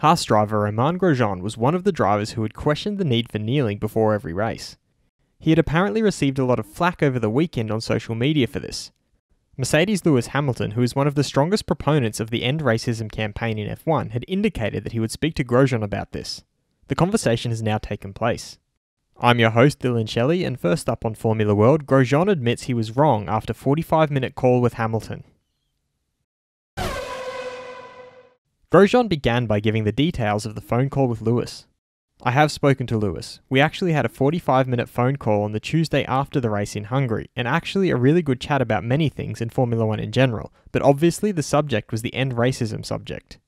Haas driver Romain Grosjean was one of the drivers who had questioned the need for kneeling before every race. He had apparently received a lot of flack over the weekend on social media for this. Mercedes' Lewis Hamilton, who is one of the strongest proponents of the End Racism campaign in F1, had indicated that he would speak to Grosjean about this. The conversation has now taken place. I'm your host Dillon Shelley, and first up on Formula World, Grosjean admits he was wrong after 45-minute call with Hamilton. Grosjean began by giving the details of the phone call with Lewis. I have spoken to Lewis. We actually had a 45-minute phone call on the Tuesday after the race in Hungary, and actually a really good chat about many things in Formula 1 in general, but obviously the subject was the End Racism subject.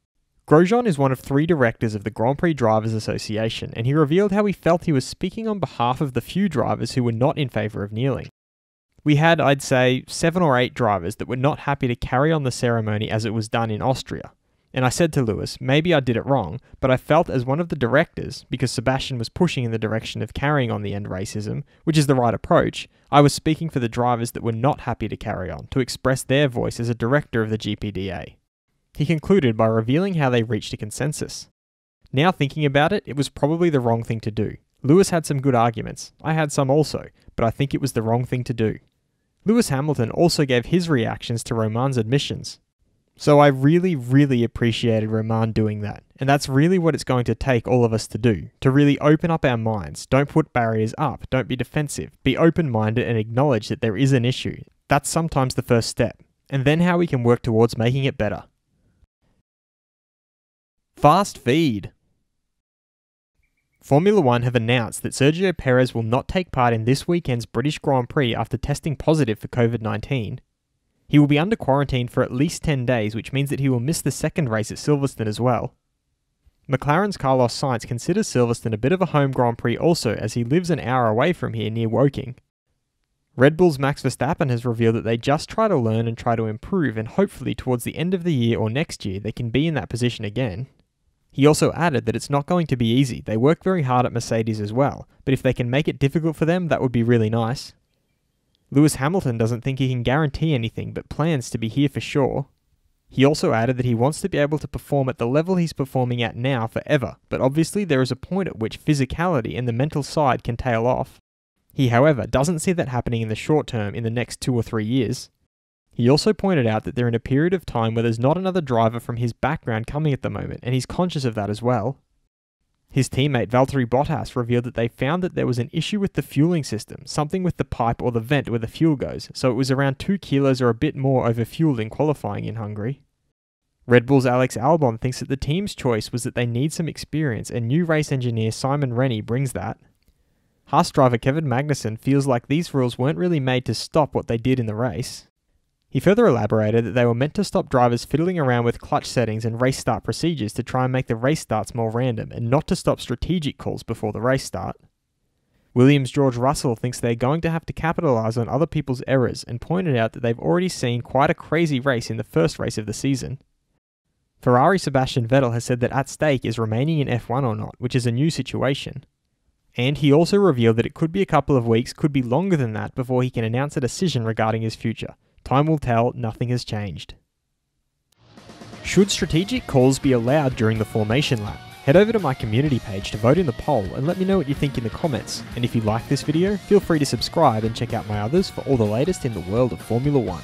Grosjean is one of 3 directors of the Grand Prix Drivers Association, and he revealed how he felt he was speaking on behalf of the few drivers who were not in favour of kneeling. We had, I'd say, 7 or 8 drivers that were not happy to carry on the ceremony as it was done in Austria. And I said to Lewis, maybe I did it wrong, but I felt as one of the directors, because Sebastian was pushing in the direction of carrying on the End Racism, which is the right approach, I was speaking for the drivers that were not happy to carry on, to express their voice as a director of the GPDA. He concluded by revealing how they reached a consensus. Now thinking about it, it was probably the wrong thing to do. Lewis had some good arguments, I had some also, but I think it was the wrong thing to do. Lewis Hamilton also gave his reactions to Romain's admissions. So I really appreciated Romain doing that, and that's really what it's going to take all of us to do, to really open up our minds. Don't put barriers up, don't be defensive, be open-minded and acknowledge that there is an issue. That's sometimes the first step, and then how we can work towards making it better. Fast feed. Formula 1 have announced that Sergio Perez will not take part in this weekend's British Grand Prix after testing positive for COVID-19. He will be under quarantine for at least 10 days, which means that he will miss the second race at Silverstone as well. McLaren's Carlos Sainz considers Silverstone a bit of a home Grand Prix also, as he lives an hour away from here near Woking. Red Bull's Max Verstappen has revealed that they just try to learn and try to improve, and hopefully towards the end of the year or next year they can be in that position again. He also added that it's not going to be easy. They work very hard at Mercedes as well, but if they can make it difficult for them, that would be really nice. Lewis Hamilton doesn't think he can guarantee anything, but plans to be here for sure. He also added that he wants to be able to perform at the level he's performing at now forever, but obviously there is a point at which physicality and the mental side can tail off. He, however, doesn't see that happening in the short term in the next 2 or 3 years. He also pointed out that they're in a period of time where there's not another driver from his background coming at the moment, and he's conscious of that as well. His teammate Valtteri Bottas revealed that they found that there was an issue with the fueling system, something with the pipe or the vent where the fuel goes, so it was around 2 kilos or a bit more overfueled in qualifying in Hungary. Red Bull's Alex Albon thinks that the team's choice was that they need some experience, and new race engineer Simon Rennie brings that. Haas driver Kevin Magnussen feels like these rules weren't really made to stop what they did in the race. He further elaborated that they were meant to stop drivers fiddling around with clutch settings and race start procedures to try and make the race starts more random, and not to stop strategic calls before the race start. Williams' George Russell thinks they're going to have to capitalise on other people's errors, and pointed out that they've already seen quite a crazy race in the first race of the season. Ferrari Sebastian Vettel has said that at stake is remaining in F1 or not, which is a new situation. And he also revealed that it could be a couple of weeks, could be longer than that, before he can announce a decision regarding his future. Time will tell, nothing has changed. Should strategic calls be allowed during the formation lap? Head over to my community page to vote in the poll and let me know what you think in the comments. And if you like this video, feel free to subscribe and check out my others for all the latest in the world of Formula 1.